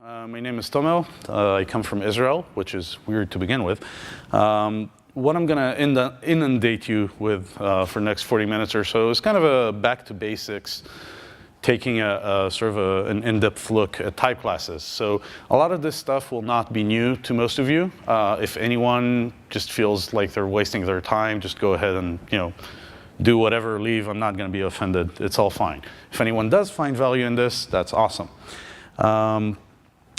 My name is Tomel. I come from Israel, which is weird to begin with. What I'm going to inundate you with for the next 40 minutes or so is kind of a back to basics, taking a sort of an in-depth look at type classes. So a lot of this stuff will not be new to most of you. If anyone just feels like they're wasting their time, just go ahead and do whatever, leave. I'm not going to be offended. It's all fine. If anyone does find value in this, that's awesome.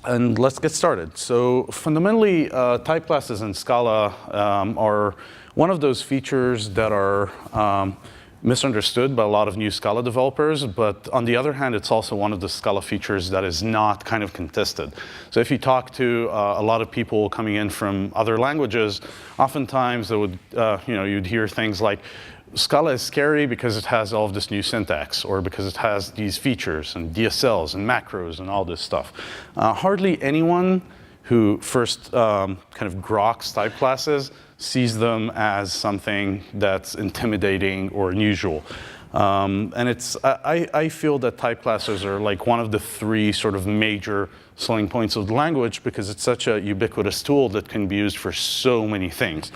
And let's get started. So fundamentally, type classes in Scala are one of those features that are misunderstood by a lot of new Scala developers, but on the other hand, it's also one of the Scala features that is not kind of contested. So if you talk to a lot of people coming in from other languages, oftentimes they would, you'd hear things like, Scala is scary because it has all of this new syntax, or because it has these features and DSLs and macros and all this stuff. Hardly anyone who first kind of groks type classes sees them as something that's intimidating or unusual. And I feel that type classes are like one of the three sort of major selling points of the language because it's such a ubiquitous tool that can be used for so many things.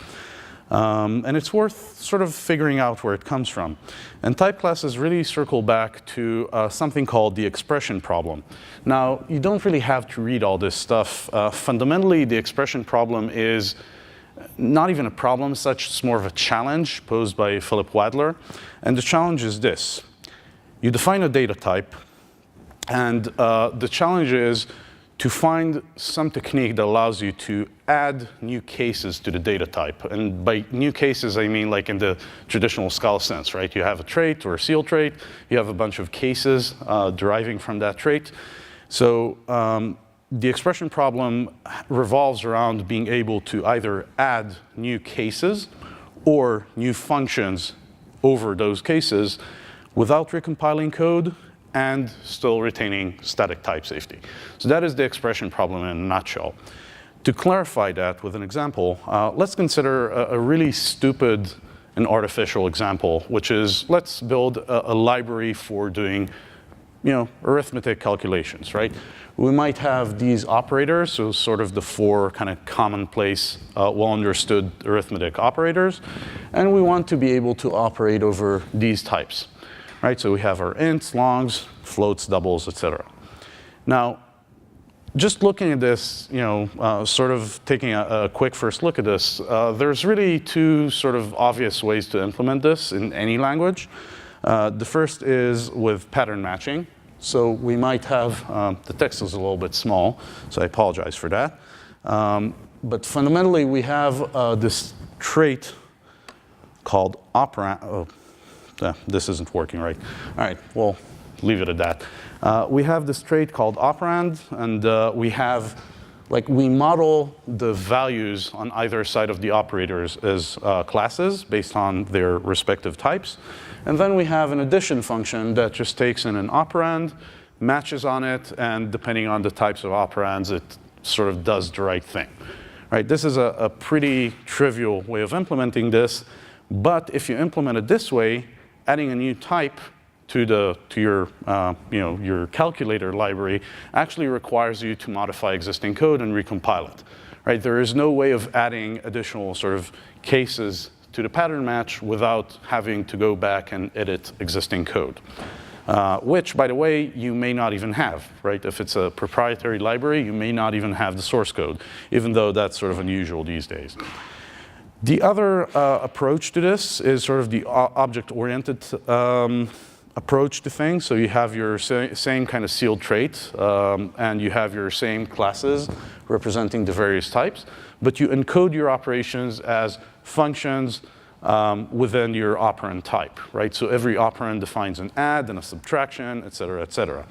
And it's worth sort of figuring out where it comes from. And type classes really circle back to something called the expression problem. Now, you don't really have to read all this stuff. Fundamentally, the expression problem is not even a problem as such, it's more of a challenge posed by Philip Wadler. And the challenge is this. You define a data type, and the challenge is to find some technique that allows you to add new cases to the data type. And by new cases, I mean like in the traditional Scala sense, right? You have a trait or a seal trait. You have a bunch of cases deriving from that trait. So the expression problem revolves around being able to either add new cases or new functions over those cases without recompiling code and still retaining static type safety. So that is the expression problem in a nutshell. To clarify that with an example, let's consider a really stupid and artificial example, which is let's build a library for doing arithmetic calculations, right? We might have these operators, so sort of the four kind of commonplace, well-understood arithmetic operators, and we want to be able to operate over these types. Right, so we have our ints, longs, floats, doubles, etc. Now, just looking at this, sort of taking a quick first look at this, there's really two sort of obvious ways to implement this in any language. The first is with pattern matching. So we might have, the text is a little bit small, so I apologize for that. But fundamentally, we have this trait called operand. This isn't working right. All right, we'll leave it at that. We have this trait called operand, and we model the values on either side of the operators as classes based on their respective types. And then we have an addition function that just takes in an operand, matches on it, and depending on the types of operands, it sort of does the right thing. Right, this is a pretty trivial way of implementing this, but if you implement it this way, adding a new type to your calculator library actually requires you to modify existing code and recompile it. Right? There is no way of adding additional sort of cases to the pattern match without having to go back and edit existing code, which, by the way, you may not even have. Right? If it's a proprietary library, you may not even have the source code, even though that's sort of unusual these days. The other approach to this is sort of the object-oriented approach to things. So you have your same kind of sealed trait, and you have your same classes representing the various types, but you encode your operations as functions within your operand type, right? So every operand defines an add and a subtraction, et cetera, et cetera.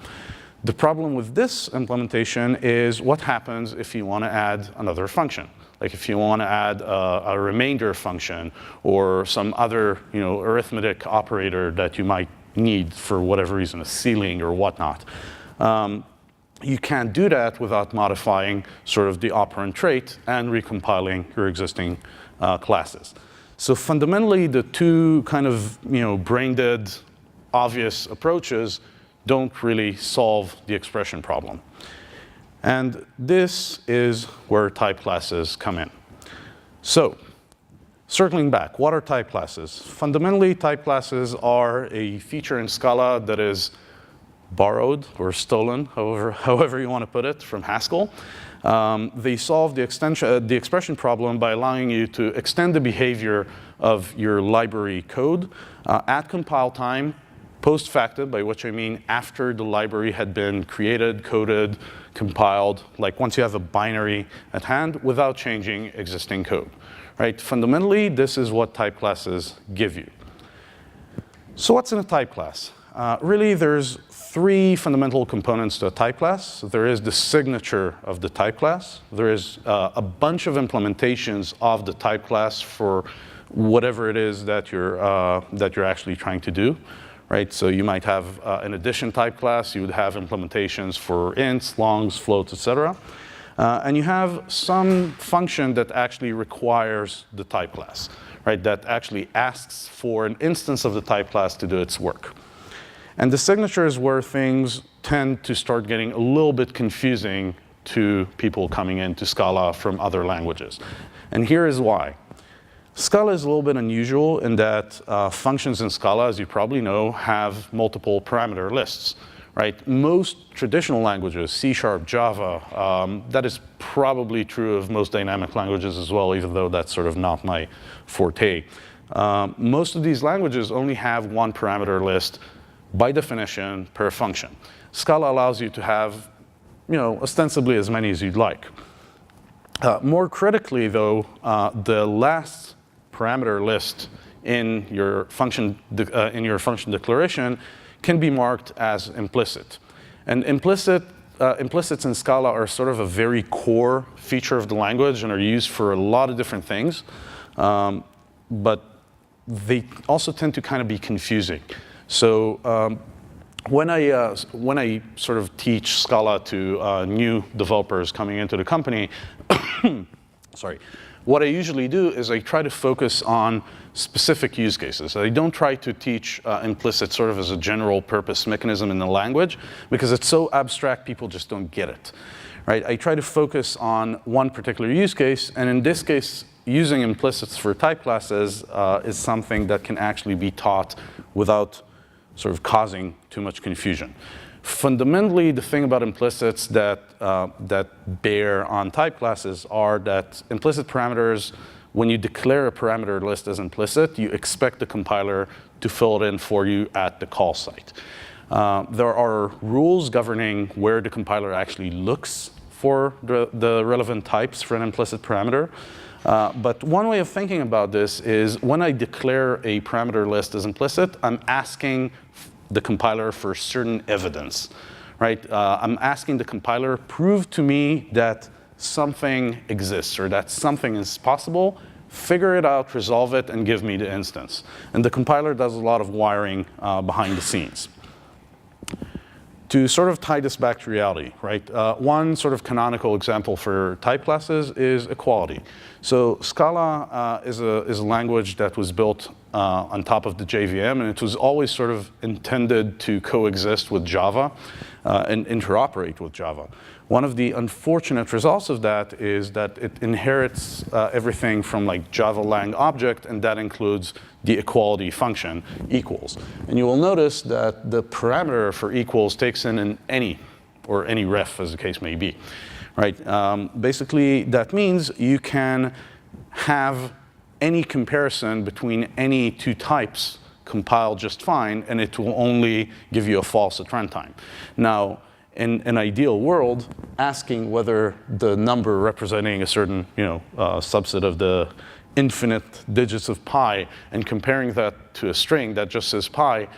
The problem with this implementation is what happens if you want to add another function. Like if you want to add a remainder function or some other arithmetic operator that you might need for whatever reason, a ceiling or whatnot. You can't do that without modifying sort of the operand trait and recompiling your existing classes. So fundamentally, the two kind of brain-dead, obvious approaches don't really solve the expression problem. And this is where type classes come in. So, circling back, what are type classes? Fundamentally, type classes are a feature in Scala that is borrowed or stolen, however you want to put it, from Haskell. They solve the expression problem by allowing you to extend the behavior of your library code at compile time, post facto, by which I mean after the library had been created, coded, compiled, like once you have a binary at hand, without changing existing code. Right? Fundamentally, this is what type classes give you. So what's in a type class? Really, there's three fundamental components to a type class. There is the signature of the type class. There is a bunch of implementations of the type class for whatever it is that you're actually trying to do. Right? So you might have an addition type class. You would have implementations for ints, longs, floats, etc. And you have some function that actually requires the type class, right? That actually asks for an instance of the type class to do its work. And the signature is where things tend to start getting a little bit confusing to people coming into Scala from other languages. And here is why. Scala is a little bit unusual in that functions in Scala, as you probably know, have multiple parameter lists. Right? Most traditional languages, C#, Java, that is probably true of most dynamic languages as well, even though that's sort of not my forte. Most of these languages only have one parameter list by definition per function. Scala allows you to have, ostensibly as many as you'd like. More critically, though, the last parameter list in your function declaration can be marked as implicit. And implicits in Scala are sort of a very core feature of the language and are used for a lot of different things. But they also tend to kind of be confusing. So when I sort of teach Scala to new developers coming into the company, sorry, what I usually do is I try to focus on specific use cases. I don't try to teach implicit sort of as a general purpose mechanism in the language because it's so abstract people just don't get it. Right? I try to focus on one particular use case, and in this case, using implicits for type classes is something that can actually be taught without sort of causing too much confusion. Fundamentally, the thing about implicits that bear on type classes are that implicit parameters, when you declare a parameter list as implicit, you expect the compiler to fill it in for you at the call site. There are rules governing where the compiler actually looks for the relevant types for an implicit parameter. But one way of thinking about this is when I declare a parameter list as implicit, I'm asking the compiler for certain evidence, right? I'm asking the compiler, prove to me that something exists or that something is possible, figure it out, resolve it, and give me the instance. And the compiler does a lot of wiring behind the scenes. To sort of tie this back to reality, right? One sort of canonical example for type classes is equality. So Scala is a language that was built on top of the JVM, and it was always sort of intended to coexist with Java and interoperate with Java. One of the unfortunate results of that is that it inherits everything from like Java lang object, and that includes the equality function, equals. And you will notice that the parameter for equals takes in an any, or any ref as the case may be, right? Basically, that means you can have any comparison between any two types compile just fine, and it will only give you a false at runtime. Now, in an ideal world, asking whether the number representing a certain subset of the infinite digits of pi and comparing that to a string that just says pi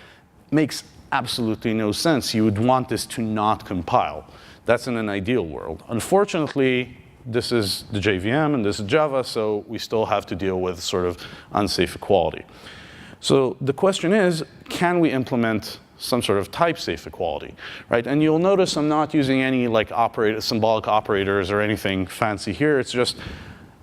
makes absolutely no sense. You would want this to not compile. That's in an ideal world. Unfortunately, this is the JVM and this is Java, so we still have to deal with sort of unsafe equality. So the question is, can we implement some sort of type-safe equality, right? And you'll notice I'm not using any like symbolic operators or anything fancy here. It's just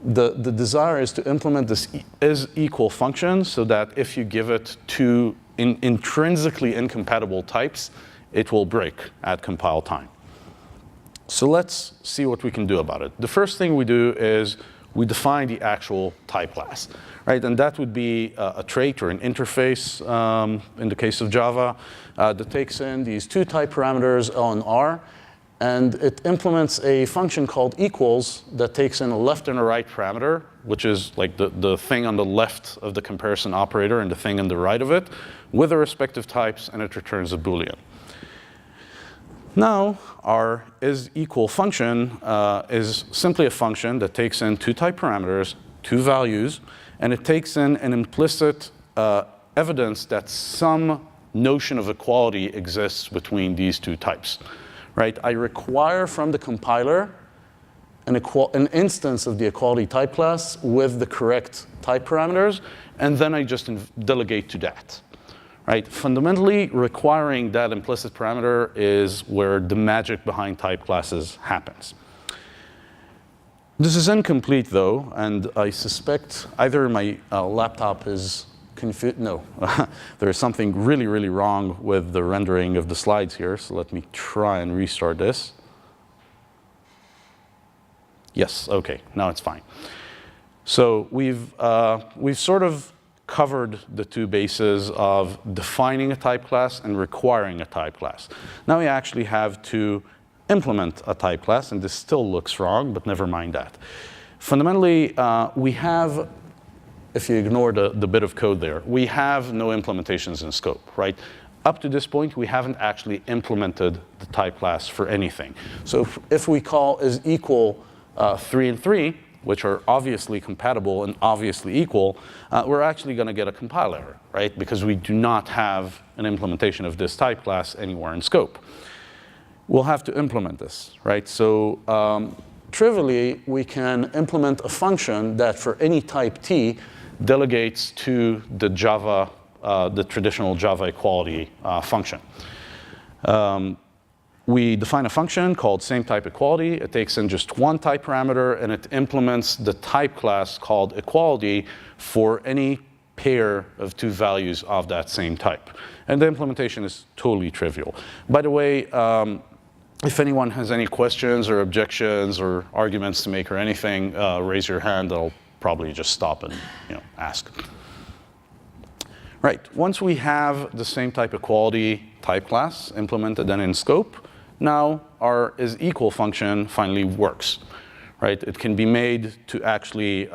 the desire is to implement this is equal function so that if you give it two intrinsically incompatible types, it will break at compile time. So let's see what we can do about it. The first thing we do is we define the actual type class, right? And that would be a trait or an interface in the case of Java that takes in these two type parameters, L and R, and it implements a function called equals that takes in a left and a right parameter, which is like the thing on the left of the comparison operator and the thing on the right of it, with the respective types, and it returns a Boolean. Now, our isEqual function is simply a function that takes in two type parameters, two values, and it takes in an implicit evidence that some notion of equality exists between these two types, right? I require from the compiler an instance of the equality type class with the correct type parameters, and then I just delegate to that. Right? Fundamentally, requiring that implicit parameter is where the magic behind type classes happens. This is incomplete, though, and I suspect either my laptop is confused. No, there is something really, really wrong with the rendering of the slides here, so let me try and restart this. Yes, OK, now it's fine. So we've sort of covered the two bases of defining a type class and requiring a type class. Now we actually have to implement a type class, and this still looks wrong, but never mind that. Fundamentally, we have, if you ignore the bit of code there, we have no implementations in scope, right? Up to this point, we haven't actually implemented the type class for anything. So if we call isEqual 3 and 3, which are obviously compatible and obviously equal, we're actually going to get a compile error, right? Because we do not have an implementation of this type class anywhere in scope. We'll have to implement this, right? So trivially, we can implement a function that for any type T delegates to the Java, the traditional Java equality function. We define a function called sameTypeEquality. It takes in just one type parameter, and it implements the type class called equality for any pair of two values of that same type. And the implementation is totally trivial. By the way, if anyone has any questions or objections or arguments to make or anything, raise your hand. I'll probably just stop and ask. Right, once we have the sameTypeEquality type class implemented and in scope, now our isEqual function finally works, right? It can be made to actually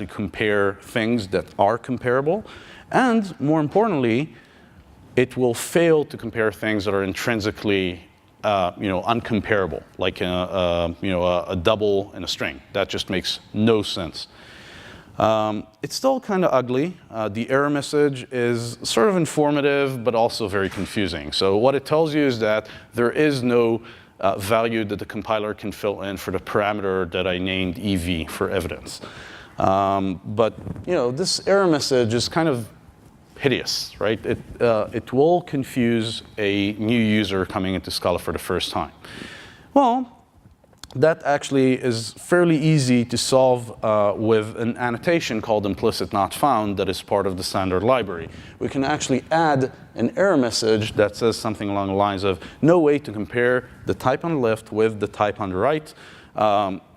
compare things that are comparable, and more importantly, it will fail to compare things that are intrinsically, uncomparable, like a double in a string. That just makes no sense. It's still kind of ugly. The error message is sort of informative, but also very confusing. So what it tells you is that there is no value that the compiler can fill in for the parameter that I named EV for evidence. But this error message is kind of hideous, right? It will confuse a new user coming into Scala for the first time. Well, that actually is fairly easy to solve with an annotation called implicit NotFound that is part of the standard library. We can actually add an error message that says something along the lines of no way to compare the type on the left with the type on the right.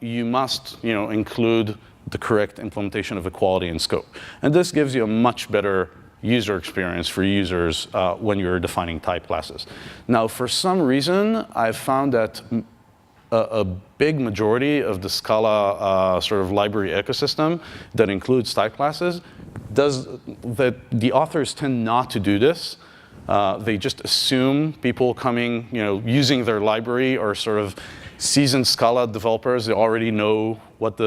You must include the correct implementation of equality in scope. And this gives you a much better user experience for users when you're defining type classes. Now, for some reason, I've found that a big majority of the Scala sort of library ecosystem that includes type classes the authors tend not to do this. They just assume people coming, using their library are sort of seasoned Scala developers. They already know what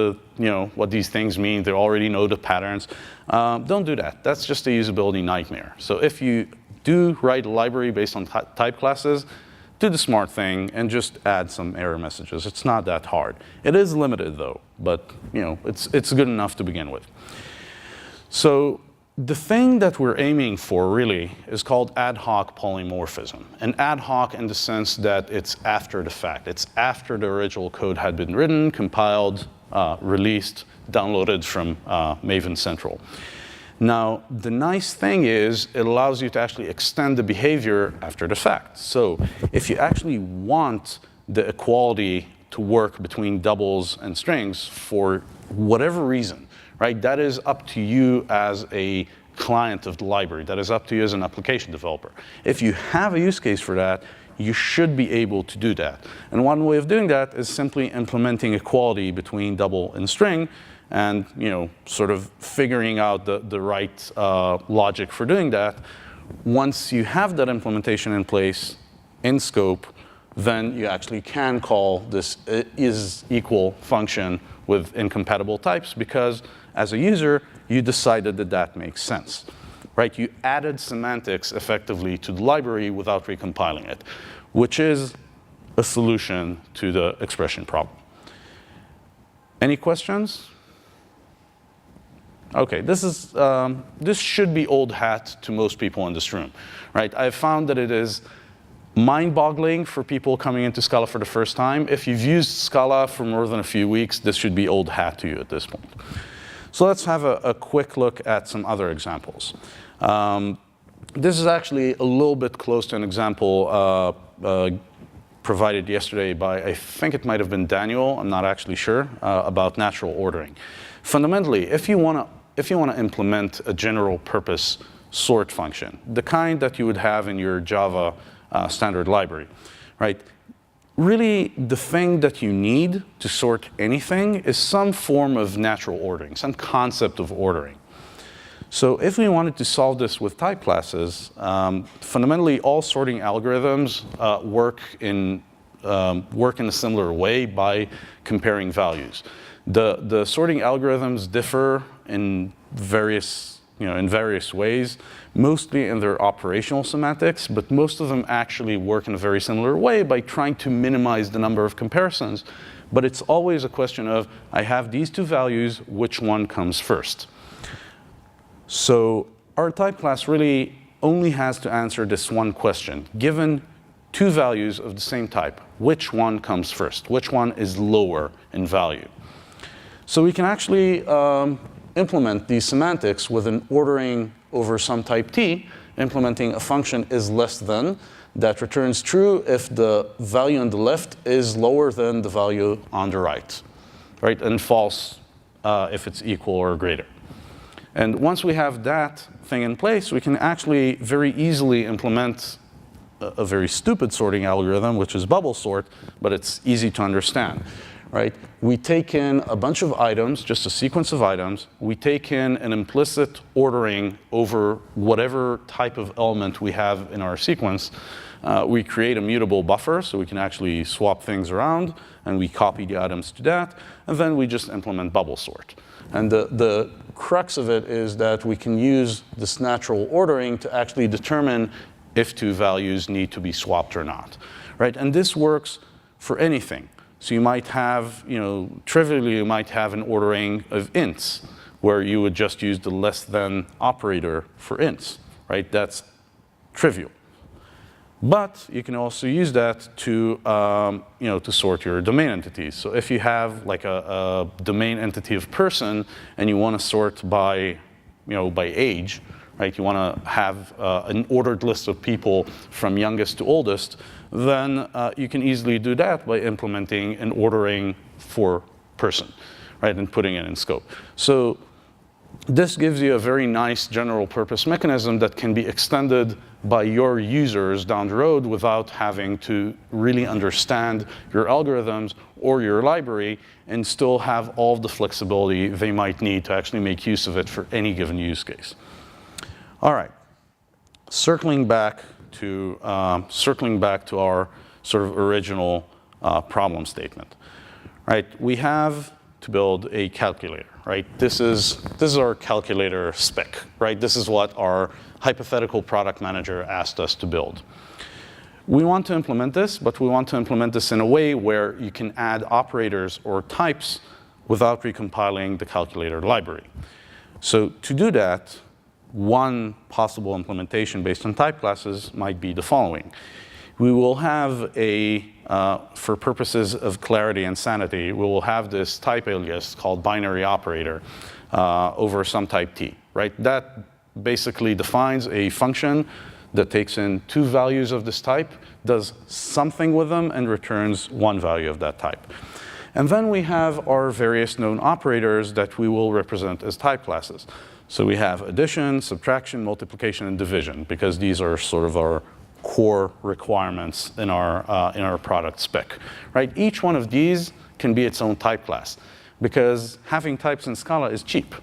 what these things mean. They already know the patterns. Don't do that. That's just a usability nightmare. So if you do write a library based on type classes, do the smart thing and just add some error messages. It's not that hard. It is limited though, but it's good enough to begin with. So the thing that we're aiming for really is called Adhoc Polymorphism. And ad hoc in the sense that it's after the fact. It's after the original code had been written, compiled, released, downloaded from Maven Central. Now, the nice thing is it allows you to actually extend the behavior after the fact. So if you actually want the equality to work between doubles and strings for whatever reason, right? That is up to you as a client of the library. That is up to you as an application developer. If you have a use case for that, you should be able to do that. And one way of doing that is simply implementing equality between double and string and sort of figuring out the right logic for doing that. Once you have that implementation in place, in scope, then you actually can call this is-equal function with incompatible types because as a user, you decided that that makes sense, right? You added semantics effectively to the library without recompiling it, which is a solution to the expression problem. Any questions? Okay, this should be old hat to most people in this room, right? I've found that it is mind-boggling for people coming into Scala for the first time. If you've used Scala for more than a few weeks, this should be old hat to you at this point. So let's have a quick look at some other examples. This is actually a little bit close to an example provided yesterday by, I think it might have been Daniel, I'm not actually sure, about natural ordering. Fundamentally, if you want to implement a general purpose sort function, the kind that you would have in your Java standard library, right? Really, the thing that you need to sort anything is some form of natural ordering, some concept of ordering. So if we wanted to solve this with type classes, fundamentally all sorting algorithms work in a similar way by comparing values. The sorting algorithms differ in various ways, mostly in their operational semantics, but most of them actually work in a very similar way by trying to minimize the number of comparisons. But it's always a question of, I have these two values, which one comes first? So our type class really only has to answer this one question. Given two values of the same type, which one comes first? Which one is lower in value? So we can actually implement these semantics with an ordering over some type t, implementing a function is less than that returns true if the value on the left is lower than the value on the right, and false if it's equal or greater. And once we have that thing in place, we can actually very easily implement a very stupid sorting algorithm, which is bubble sort, but it's easy to understand. Right? We take in a bunch of items, just a sequence of items. We take in an implicit ordering over whatever type of element we have in our sequence. We create a mutable buffer, so we can actually swap things around, and we copy the items to that, and then we just implement bubble sort. And the crux of it is that we can use this natural ordering to actually determine if two values need to be swapped or not. Right? And this works for anything. So you might have, trivially, you might have an ordering of ints, where you would just use the less than operator for ints, right? That's trivial. But you can also use that to, to sort your domain entities. So if you have like a domain entity of person, and you want to sort by, by age, right? You want to have an ordered list of people from youngest to oldest, then you can easily do that by implementing an ordering for person, right, and putting it in scope. So this gives you a very nice general purpose mechanism that can be extended by your users down the road without having to really understand your algorithms or your library and still have all of the flexibility they might need to actually make use of it for any given use case. All right, circling back to our sort of original problem statement, right? We have to build a calculator, right? This is our calculator spec, right? This is what our hypothetical product manager asked us to build. We want to implement this, but we want to implement this in a way where you can add operators or types without recompiling the calculator library. So to do that, one possible implementation based on type classes might be the following. We will have for purposes of clarity and sanity, we will have this type alias called binary operator over some type t, right? That basically defines a function that takes in 2 values of this type, does something with them, and returns 1 value of that type. And then we have our various known operators that we will represent as type classes. So we have addition, subtraction, multiplication, and division, because these are sort of our core requirements in our product spec, right? Each one of these can be its own type class, because having types in Scala is cheap,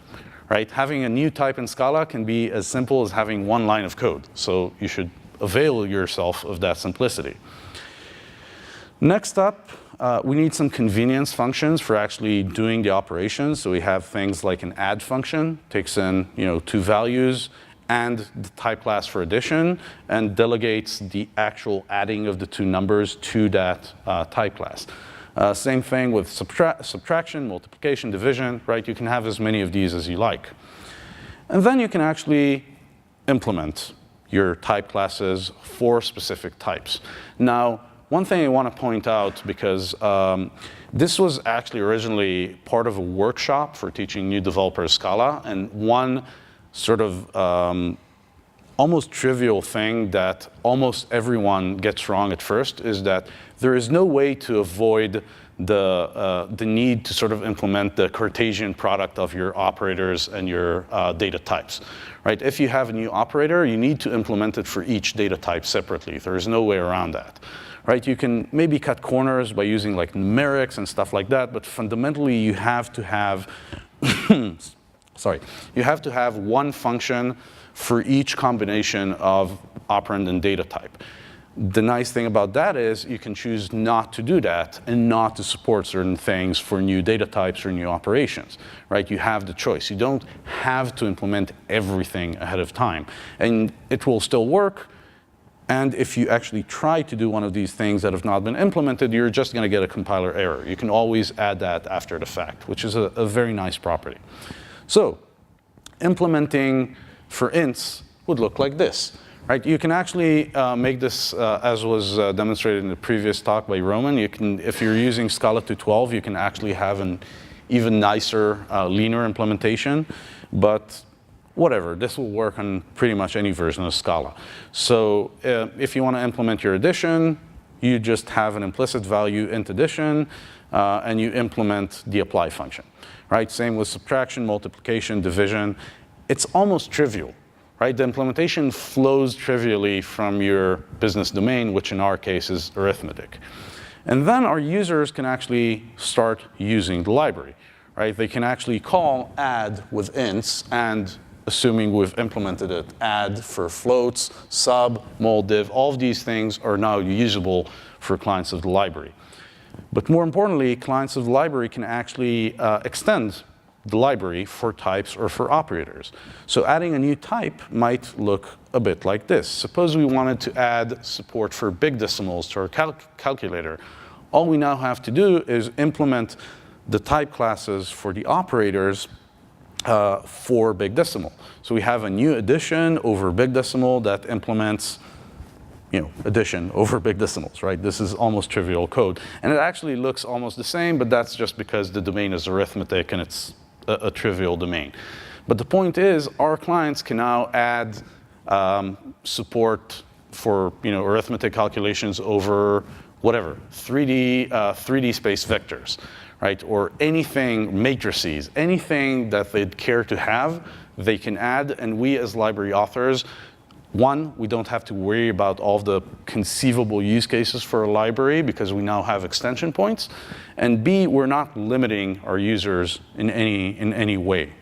right? Having a new type in Scala can be as simple as having 1 line of code. So you should avail yourself of that simplicity. Next up, we need some convenience functions for actually doing the operations. So we have things like an add function, takes in 2 values, and the type class for addition, and delegates the actual adding of the 2 numbers to that type class. Same thing with subtraction, multiplication, division, right? You can have as many of these as you like. And then you can actually implement your type classes for specific types. Now, one thing I want to point out, because this was actually originally part of a workshop for teaching new developers Scala, and one sort of almost trivial thing that almost everyone gets wrong at first is that there is no way to avoid the need to sort of implement the Cartesian product of your operators and your data types, right? If you have a new operator, you need to implement it for each data type separately. There is no way around that, right? You can maybe cut corners by using like numerics and stuff like that, but fundamentally you have to have you have to have one function for each combination of operand and data type. The nice thing about that is you can choose not to do that and not to support certain things for new data types or new operations, right? You have the choice. You don't have to implement everything ahead of time. And it will still work. And if you actually try to do one of these things that have not been implemented, you're just going to get a compiler error. You can always add that after the fact, which is a very nice property. So implementing for ints would look like this, right? You can actually make this, as was demonstrated in the previous talk by Roman. You can, if you're using Scala 2.12, you can actually have an even nicer, leaner implementation. But whatever, this will work on pretty much any version of Scala. So if you want to implement your addition, you just have an implicit value int addition, and you implement the apply function, right? Same with subtraction, multiplication, division. It's almost trivial, right? The implementation flows trivially from your business domain, which in our case is arithmetic. And then our users can actually start using the library, right? They can actually call add with ints, and assuming we've implemented it, add for floats, sub, mul, div, all of these things are now usable for clients of the library. But more importantly, clients of the library can actually extend the library for types or for operators. So adding a new type might look a bit like this. Suppose we wanted to add support for big decimals to our calculator. All we now have to do is implement the type classes for the operators for big decimal. So we have a new addition over big decimal that implements addition over big decimals, right? This is almost trivial code. And it actually looks almost the same, but that's just because the domain is arithmetic and it's a trivial domain. But the point is, our clients can now add support for arithmetic calculations over whatever, 3D space vectors, right? Or anything, matrices, anything that they'd care to have, they can add. And we as library authors, one, we don't have to worry about all of the conceivable use cases for a library because we now have extension points. And B, we're not limiting our users in any way.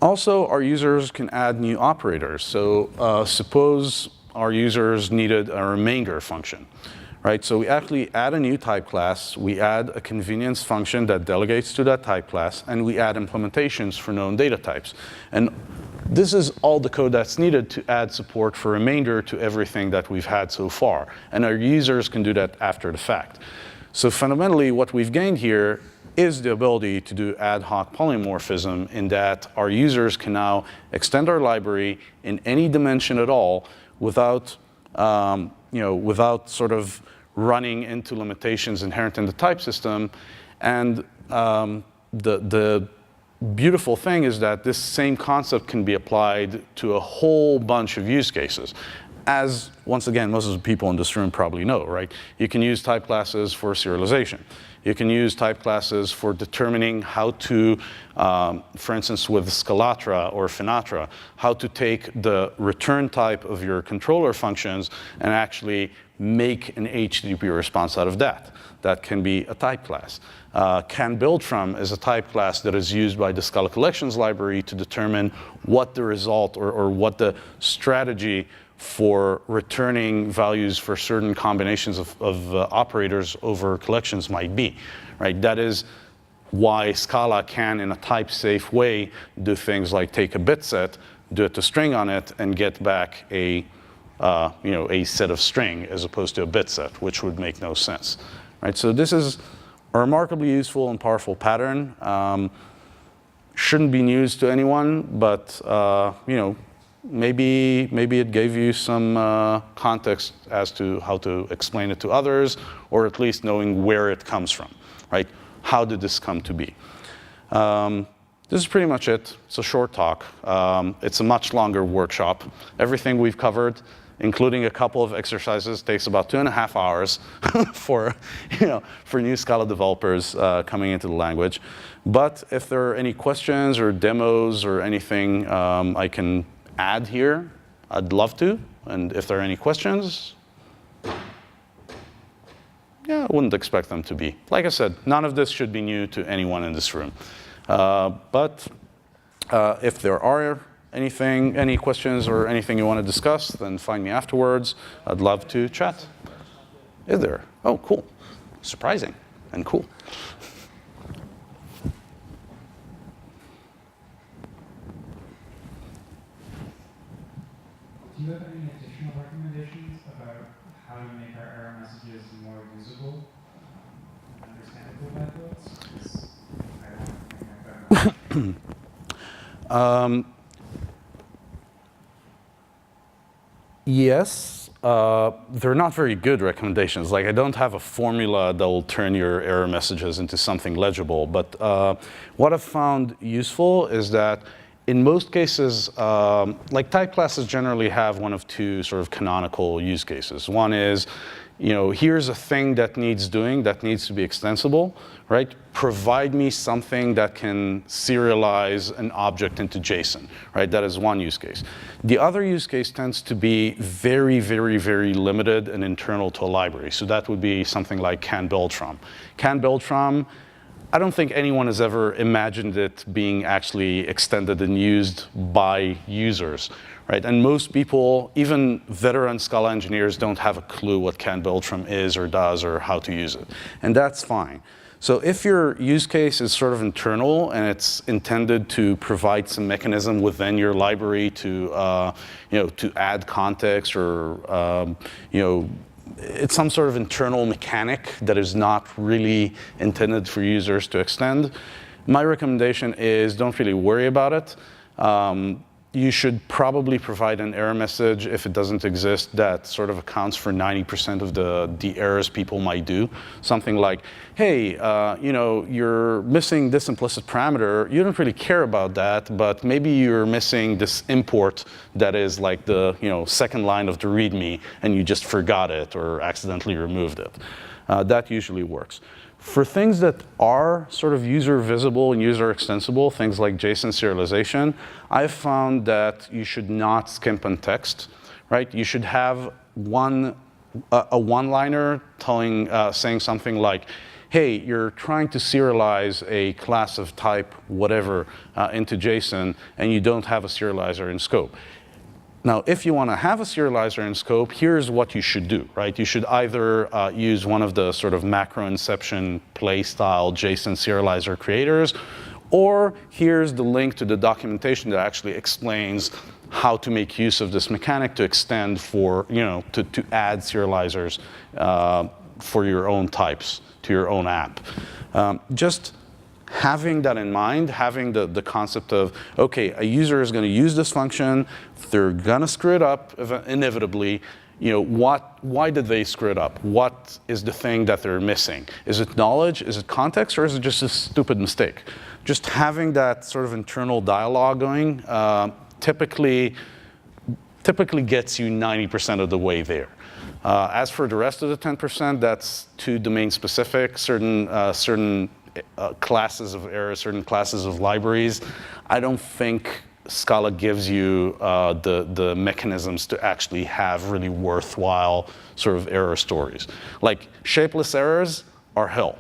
Also, our users can add new operators. So suppose our users needed a remainder function, right? So we actually add a new type class, we add a convenience function that delegates to that type class, and we add implementations for known data types. And this is all the code that's needed to add support for remainder to everything that we've had so far. And our users can do that after the fact. So fundamentally, what we've gained here is the ability to do ad hoc polymorphism, in that our users can now extend our library in any dimension at all without, without sort of running into limitations inherent in the type system. And beautiful thing is that this same concept can be applied to a whole bunch of use cases. As, once again, most of the people in this room probably know, right? You can use type classes for serialization. You can use type classes for determining how to, for instance, with Scalatra or Finatra, how to take the return type of your controller functions and actually make an HTTP response out of that. That can be a type class. Can build from is a type class that is used by the Scala collections library to determine what the result or what the strategy for returning values for certain combinations of operators over collections might be, right? That is why Scala can, in a type-safe way, do things like take a bit set, do it to string on it, and get back a set of string as opposed to a bit set, which would make no sense, right? So this is a remarkably useful and powerful pattern. Shouldn't be news to anyone, but maybe it gave you some context as to how to explain it to others, or at least knowing where it comes from, right? How did this come to be? This is pretty much it. It's a short talk. It's a much longer workshop. Everything we've covered, including a couple of exercises, takes about 2.5 hours for new Scala developers coming into the language. But if there are any questions or demos or anything I can add here, I'd love to. And if there are any questions, yeah, I wouldn't expect them to be. Like I said, none of this should be new to anyone in this room. But if there are any questions or anything you want to discuss, then find me afterwards. I'd love to chat. Is there? Oh, cool. Surprising and cool. Do you have any additional recommendations about how to make our error messages more usable and understandable by folks? I don't think I've Yes, they're not very good recommendations. Like, I don't have a formula that will turn your error messages into something legible. But what I've found useful is that in most cases, like type classes generally have one of two sort of canonical use cases. One is, here's a thing that needs doing, that needs to be extensible, right? Provide me something that can serialize an object into JSON, right? That is one use case. The other use case tends to be very, very, very limited and internal to a library. So that would be something like can build from. Can build from, I don't think anyone has ever imagined it being actually extended and used by users, right? And most people, even veteran Scala engineers, don't have a clue what can build from is or does or how to use it. And that's fine. So if your use case is sort of internal and it's intended to provide some mechanism within your library to, to add context or, it's some sort of internal mechanic that is not really intended for users to extend, my recommendation is don't really worry about it. You should probably provide an error message if it doesn't exist that sort of accounts for 90% of the errors people might do. Something like, hey, you're missing this implicit parameter. You don't really care about that, but maybe you're missing this import that is like the second line of the README, and you just forgot it or accidentally removed it. That usually works. For things that are sort of user visible and user extensible, things like JSON serialization, I've found that you should not skimp on text, right? You should have a one-liner saying something like, hey, you're trying to serialize a class of type whatever into JSON, and you don't have a serializer in scope. Now, if you want to have a serializer in scope, here's what you should do, right? You should either use one of the sort of macro inception play style JSON serializer creators, or here's the link to the documentation that actually explains how to make use of this mechanic to extend for, to add serializers for your own types to your own app. Just having that in mind, having the concept of, okay, a user is going to use this function, they're going to screw it up inevitably. why did they screw it up? What is the thing that they're missing? Is it knowledge? Is it context? Or is it just a stupid mistake? Just having that sort of internal dialogue going typically gets you 90% of the way there. As for the rest of the 10%, that's too domain specific. Certain classes of errors, certain classes of libraries. I don't think Scala gives you the mechanisms to actually have really worthwhile sort of error stories. Like shapeless errors are hell.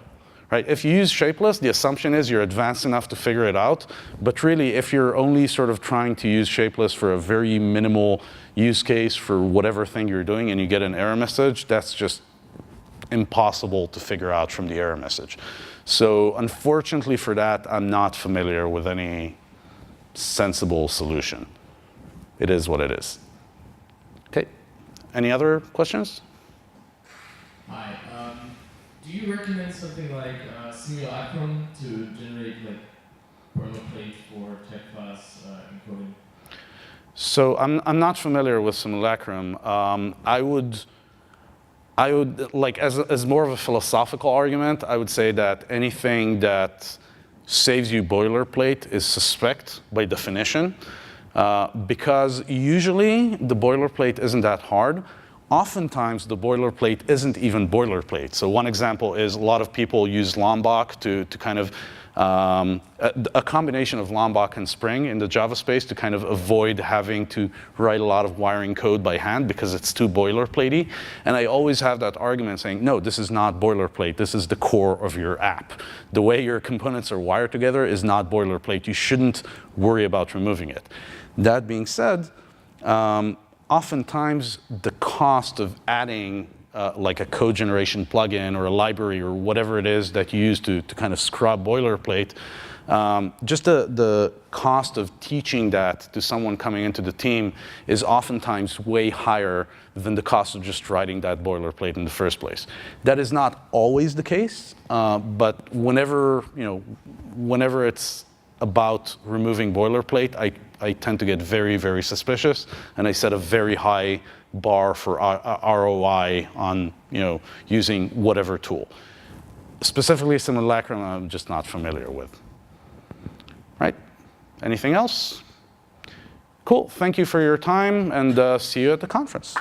Right? If you use shapeless, the assumption is you're advanced enough to figure it out. But really, if you're only sort of trying to use shapeless for a very minimal use case for whatever thing you're doing and you get an error message, that's just impossible to figure out from the error message. So unfortunately for that, I'm not familiar with any sensible solution. It is what it is. OK. Any other questions? Hi. Do you recommend something like simulacrum to generate like boilerplate for type class encoding? So I'm not familiar with simulacrum. I would like as more of a philosophical argument, I would say that anything that saves you boilerplate is suspect by definition, because usually the boilerplate isn't that hard. Oftentimes, the boilerplate isn't even boilerplate. So one example is a lot of people use Lombok to kind of, a combination of Lombok and Spring in the Java space to kind of avoid having to write a lot of wiring code by hand because it's too boilerplatey. And I always have that argument saying, no, this is not boilerplate. This is the core of your app. The way your components are wired together is not boilerplate. You shouldn't worry about removing it. That being said, oftentimes, the cost of adding like a code generation plugin or a library or whatever it is that you use to kind of scrub boilerplate, just the cost of teaching that to someone coming into the team is oftentimes way higher than the cost of just writing that boilerplate in the first place. That is not always the case, but whenever it's about removing boilerplate, I tend to get very, very suspicious, and I set a very high bar for ROI on using whatever tool. Specifically, simulacrum, I'm just not familiar with. Right? Anything else? Cool. Thank you for your time, and see you at the conference.